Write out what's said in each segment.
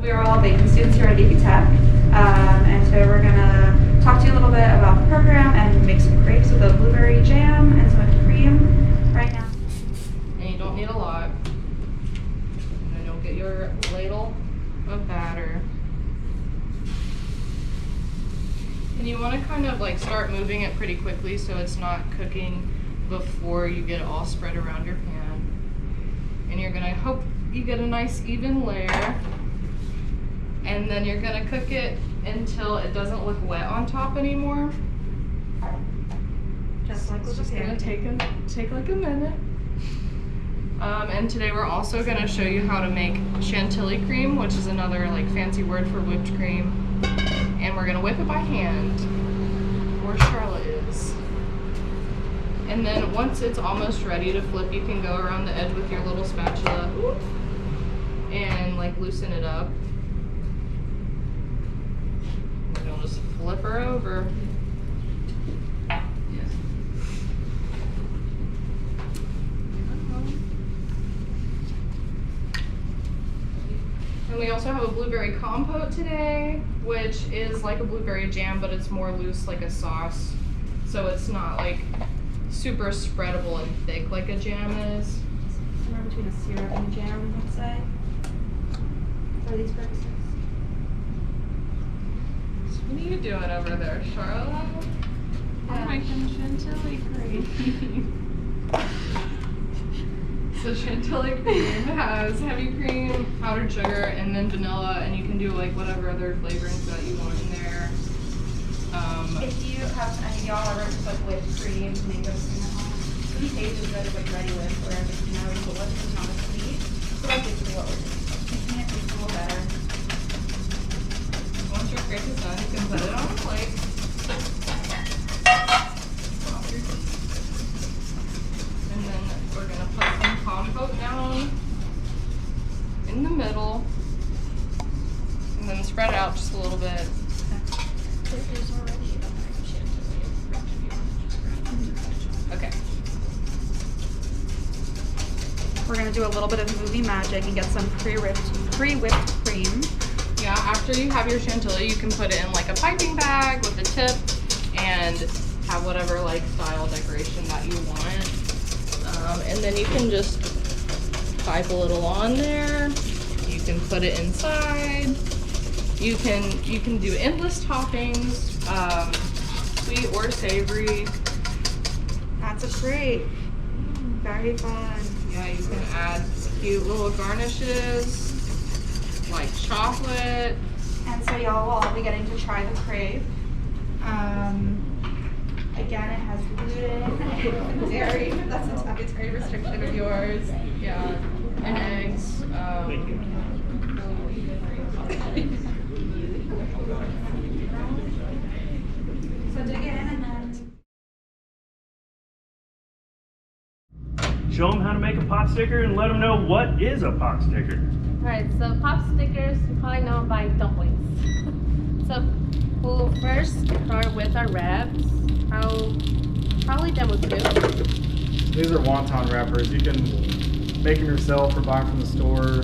We are all baking students here at AP Tech, and today we're going to talk to you a little bit about the program and make some crepes with a blueberry jam and some whipped cream right now. And you don't need a lot. And then you'll get your ladle of batter. And you want to kind of like start moving it pretty quickly so it's not cooking before you get it all spread around your pan. And you're going to hope you get a nice even layer. And then you're going to cook it until it doesn't look wet on top anymore. Just like with It's just going to take like a minute. And today we're also going to show you how to make chantilly cream, which is another like fancy word for whipped cream. And we're going to whip it by hand, where Charlotte is. And then once it's almost ready to flip, you can go around the edge with your little spatula and like loosen it up. And you'll just flip her over. And we also have a blueberry compote today, which is like a blueberry jam, but it's more loose like a sauce. So it's not like super spreadable and thick like a jam is. Somewhere between a syrup and a jam, let's say, for these purposes. What are you doing over there, Charlotte? I'm making chantilly cream. So chantilly cream has heavy cream, powdered sugar, and then vanilla, and you can do like whatever other flavorings that you want in there. If you have any y'all ever just like whipped cream, mango cream at home, sweet taste is good like ready with, whereas if you know the whipped is not as sweet. So that's basically what we're doing. Making it taste a little better. Once your crepe is done, you can put it on a plate. And then we're gonna put some compote down in the middle, and then spread it out just a little bit. There's already Okay. We're gonna do a little bit of movie magic and get some pre-whipped cream. Yeah, after you have your chantilly, you can put it in like a piping bag with a tip and have whatever like style decoration that you want. And then you can just pipe a little on there. You can put it inside. You can do endless toppings, sweet or savory. That's a treat. Very fun. Yeah, you can add cute little garnishes like chocolate. And so y'all will all be getting to try the crepe. Again, it has gluten, dairy, if that's a dietary restriction of yours. Yeah, and eggs. So dig it in and then... Show them how to make a pot sticker and let them know what is a pot sticker. Alright, so potstickers, you probably know by dumplings. So we'll first start with our wraps. I'll probably demo two. These are wonton wrappers. You can make them yourself or buy them from the store.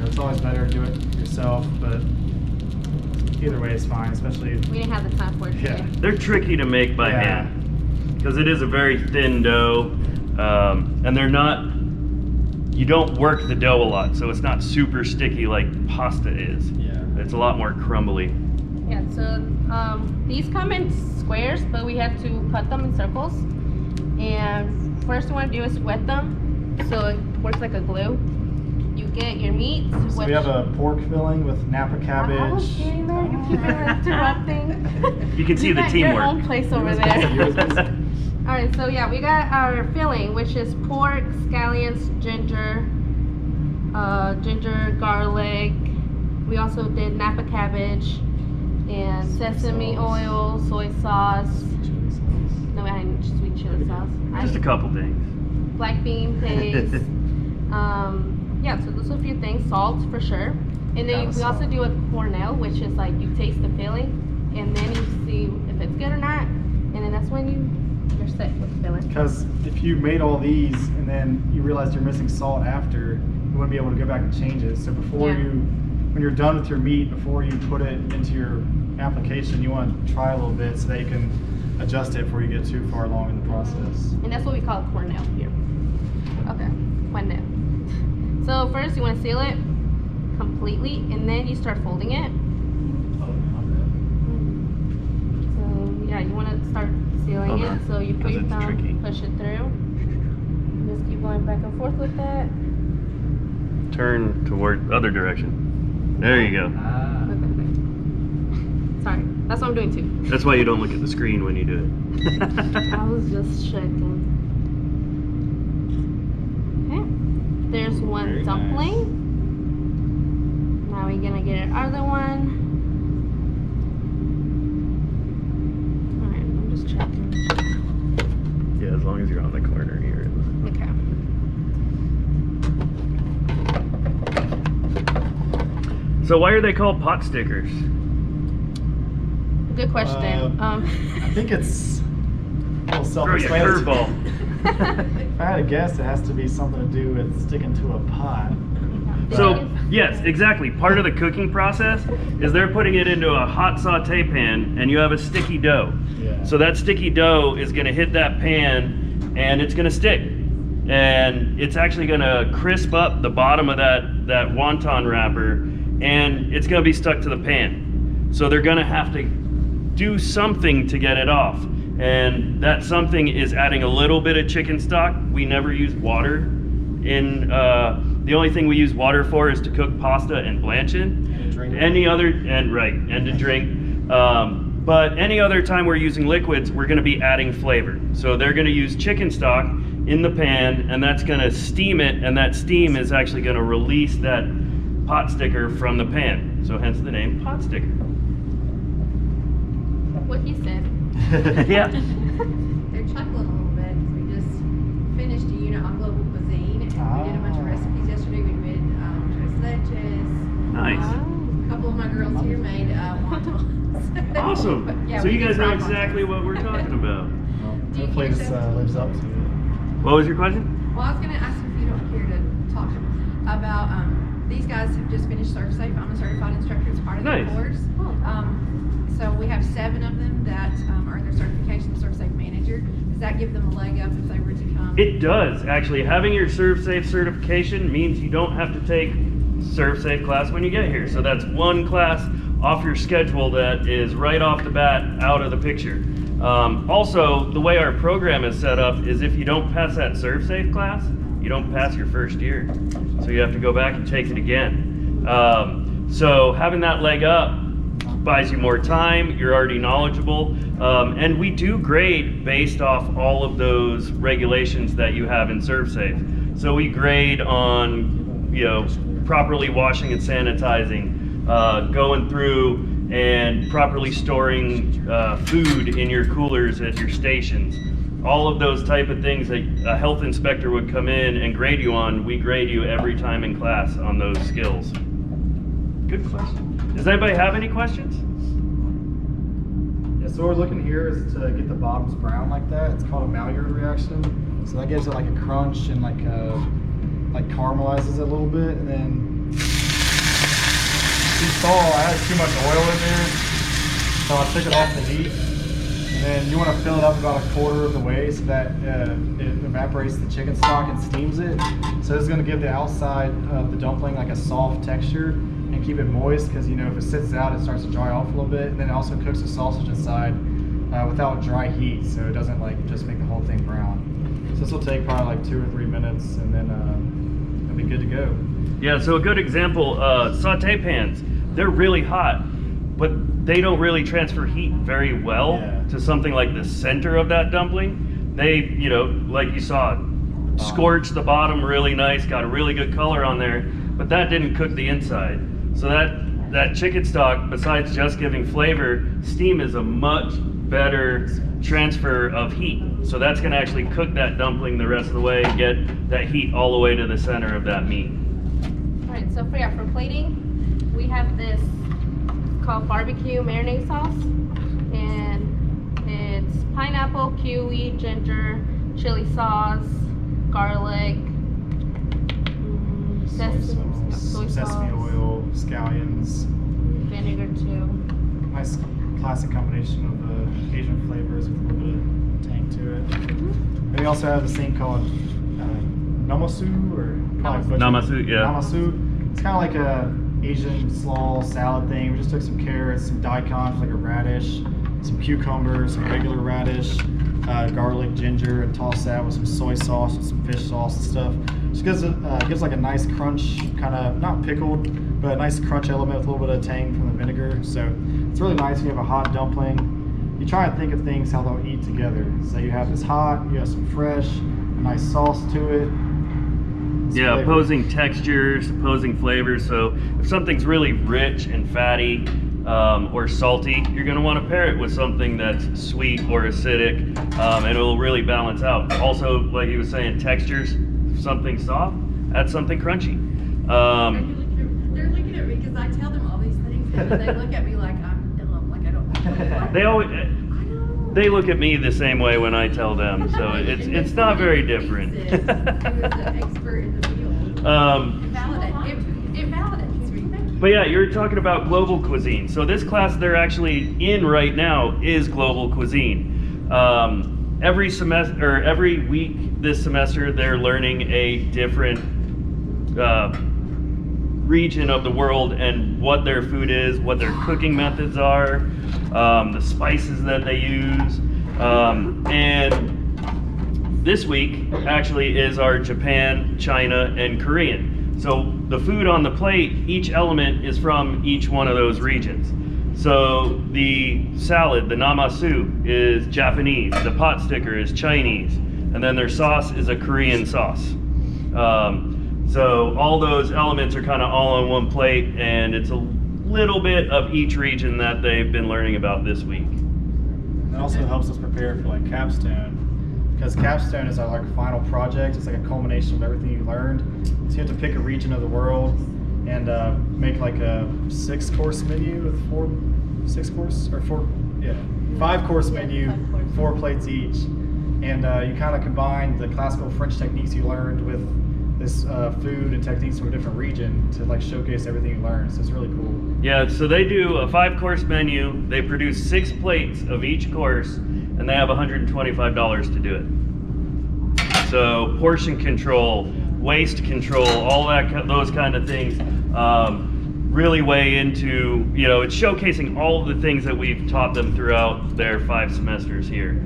It's always better to do it yourself, but either way is fine, especially... We didn't have the time for it today. Yeah. They're tricky to make by hand because it is a very thin dough, and they're not, you don't work the dough a lot, so it's not super sticky like pasta is. Yeah. It's a lot more crumbly. Yeah, so these come in squares, but we have to cut them in circles. And first you want to do is wet them so it works like a glue. You get your meat. So we have a pork filling with Napa cabbage. I was getting there. You keep interrupting. You can see the got your teamwork. own place over there. Alright, so yeah, we got our filling, which is pork, scallions, ginger, garlic. We also did Napa cabbage and sesame oil, soy sauce. No, I had sweet chili sauce. Just a couple things. Black bean paste. Yeah, so those are a few things. Salt for sure. And then we also do a cornell, which is like you taste the filling and then you see if it's good or not. And then that's when you're set with the filling. Because if you made all these and then you realized you're missing salt after, you wouldn't be able to go back and change it. So before you when you're done with your meat, before you put it into your application, you want to try a little bit so that you can adjust it before you get too far along in the process. And that's what we call a cornell here. Okay, cornell. So first you want to seal it completely, and then you start folding it. So yeah, you want to start sealing it. So you put your thumb, push it through. Just keep going back and forth with that. Turn toward other direction. There you go. Okay. Sorry, that's what I'm doing too. That's why you don't look at the screen when you do it. I was just checking. Okay, there's one Very dumpling. Now we're gonna get our other one. Alright, I'm just checking. Yeah, as long as you're on the corner here. Okay. So why are they called pot stickers? Good question. I think it's a little Throw you a self-explanatory. curveball. If I had to guess, it has to be something to do with sticking to a pot. So, yes, exactly. Part of the cooking process is they're putting it into a hot saute pan and you have a sticky dough. Yeah. So that sticky dough is gonna hit that pan and it's gonna stick. And it's actually gonna crisp up the bottom of that wonton wrapper and it's gonna be stuck to the pan. So they're gonna have to do something to get it off. And that something is adding a little bit of chicken stock. We never use water in, the only thing we use water for is to cook pasta and blanch it. And to drink. And to drink. But any other time we're using liquids, we're gonna be adding flavor. So they're gonna use chicken stock in the pan and that's gonna steam it, and that steam is actually gonna release that pot sticker from the pan. So hence the name pot sticker. What he said. Yeah. They're chuckling a little bit because we just finished a unit on global cuisine. And we did a bunch of recipes yesterday. We made tres leches. Nice. Wow. A couple of my girls here made wontons. Awesome. Yeah, So we you did guys know fried exactly what we're talking about. Well, Do you hopefully keep this yourself- lives up to it. What was your question? Well, I was going to ask if you don't care to talk about these guys have just finished ServSafe. I'm a certified instructor as part of Nice. their course. So we have 7 of them that earn their certification ServSafe manager. Does that give them a leg up if they were to come? It does, actually. Having your ServSafe certification means you don't have to take ServSafe class when you get here. So that's one class off your schedule that is right off the bat out of the picture. Also, the way our program is set up is if you don't pass that ServSafe class, you don't pass your first year. So you have to go back and take it again. So having that leg up buys you more time, you're already knowledgeable, and we do grade based off all of those regulations that you have in ServSafe. So we grade on, you know, properly washing and sanitizing, going through and properly storing food in your coolers at your stations. All of those type of things that a health inspector would come in and grade you on, we grade you every time in class on those skills. Good question. Does anybody have any questions? Yeah, so what we're looking here is to get the bottoms brown like that. It's called a Maillard reaction. So that gives it like a crunch and like caramelizes it a little bit. And then you saw I had too much oil in there, so I took it off the heat. And then you want to fill it up about a quarter of the way so that it evaporates the chicken stock and steams it. So this is going to give the outside of the dumpling like a soft texture and keep it moist, because you know if it sits out it starts to dry off a little bit. And then it also cooks the sausage inside without dry heat, so it doesn't like just make the whole thing brown. So this will take probably like 2 or 3 minutes, and then it'll be good to go. Yeah, so a good example, saute pans, they're really hot, but they don't really transfer heat very well to something like the center of that dumpling. They, you know, like you saw, scorched the bottom really nice, got a really good color on there, but that didn't cook the inside. So that chicken stock, besides just giving flavor, steam is a much better transfer of heat. So that's gonna actually cook that dumpling the rest of the way and get that heat all the way to the center of that meat. All right, so for plating, we have this called barbecue marinade sauce, and it's pineapple, kiwi, ginger, chili sauce, garlic, Sesame oil, scallions. Vinegar too. Nice classic combination of Asian flavors with a little bit of tang to it. And we also have this thing called namasu, or probably butchered- Namasu, yeah. Namasu. It's kind of like a Asian slaw salad thing. We just took some carrots, some daikon, like a radish, some cucumbers, some regular radish, garlic, ginger, and toss that with some soy sauce and some fish sauce and stuff. Just gives like a nice crunch, kind of not pickled, but a nice crunch element with a little bit of tang from the vinegar. So it's really nice when you have a hot dumpling. You try and think of things how they'll eat together. So you have this hot, you have some fresh, a nice sauce to it. Yeah, flavor. opposing textures, opposing flavors. So if something's really rich and fatty or salty, you're going to want to pair it with something that's sweet or acidic, and it'll really balance out. Also, like he was saying, textures, something soft, add something crunchy. They're looking at me because I tell them all these things, and they look at me like I'm dumb, like I don't. They always, I know. they look at me the same way when I tell them, so it's not very different. Who's the expert in the field? It validates me. Thank you. But yeah, you're talking about global cuisine. So this class they're actually in right now is global cuisine. Every semester or every week this semester they're learning a different region of the world and what their food is, what their cooking methods are, the spices that they use, and this week actually is our Japan, China, and Korean. So the food on the plate, each element is from each one of those regions. So the salad, the namasu, is Japanese, the pot sticker is Chinese, and then their sauce is a Korean sauce. So all those elements are kind of all on one plate, and it's a little bit of each region that they've been learning about this week. It also helps us prepare for like capstone, because capstone is our like final project. It's like a culmination of everything you learned. So you have to pick a region of the world and make like a 6-course menu with 5-course menu, 5 course. 4 plates each, and you kind of combine the classical French techniques you learned with this food and techniques from a different region to like showcase everything you learned. So it's really cool. Yeah, so they do a 5-course menu. They produce 6 plates of each course, and they have $125 to do it. So portion control, waste control, all those kind of things really weigh into, it's showcasing all of the things that we've taught them throughout their 5 semesters here.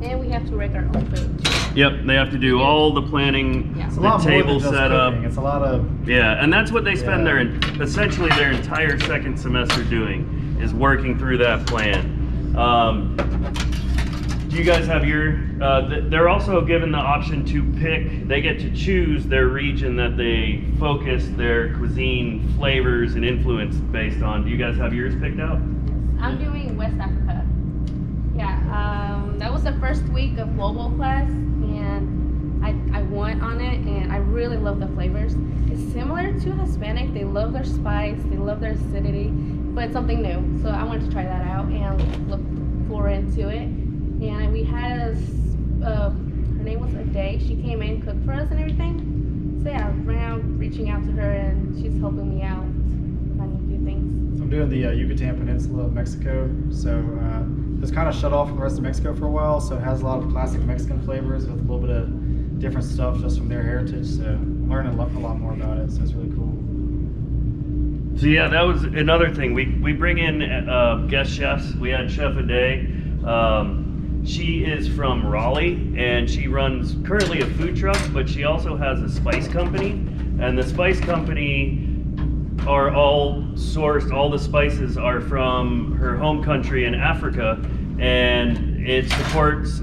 And we have to make our own food. Yep, they have to do all the planning, Yeah. It's a the lot more table than just setup. cooking. It's a lot of Yeah, and that's what they spend Yeah. essentially their entire second semester doing, is working through that plan. Do you guys have your, they're also given the option to pick, they get to choose their region that they focus their cuisine flavors and influence based on. Do you guys have yours picked out? I'm doing West Africa. Yeah, that was the first week of global class, and I went on it, and I really love the flavors. It's similar to Hispanic. They love their spice, they love their acidity, but it's something new. So I wanted to try that out and look forward into it. And we had her name was Aday. She came in, cooked for us and everything. So yeah, right now reaching out to her, and she's helping me out finding a few things. I'm doing the Yucatan Peninsula of Mexico, so it's kind of shut off from the rest of Mexico for a while, so it has a lot of classic Mexican flavors with a little bit of different stuff just from their heritage, so I'm learning a lot more about it, so it's really cool. So yeah, that was another thing. We bring in guest chefs. We had Chef Aday. She is from Raleigh, and she runs currently a food truck, but she also has a spice company, and the spice company are all sourced, all the spices are from her home country in Africa, and it supports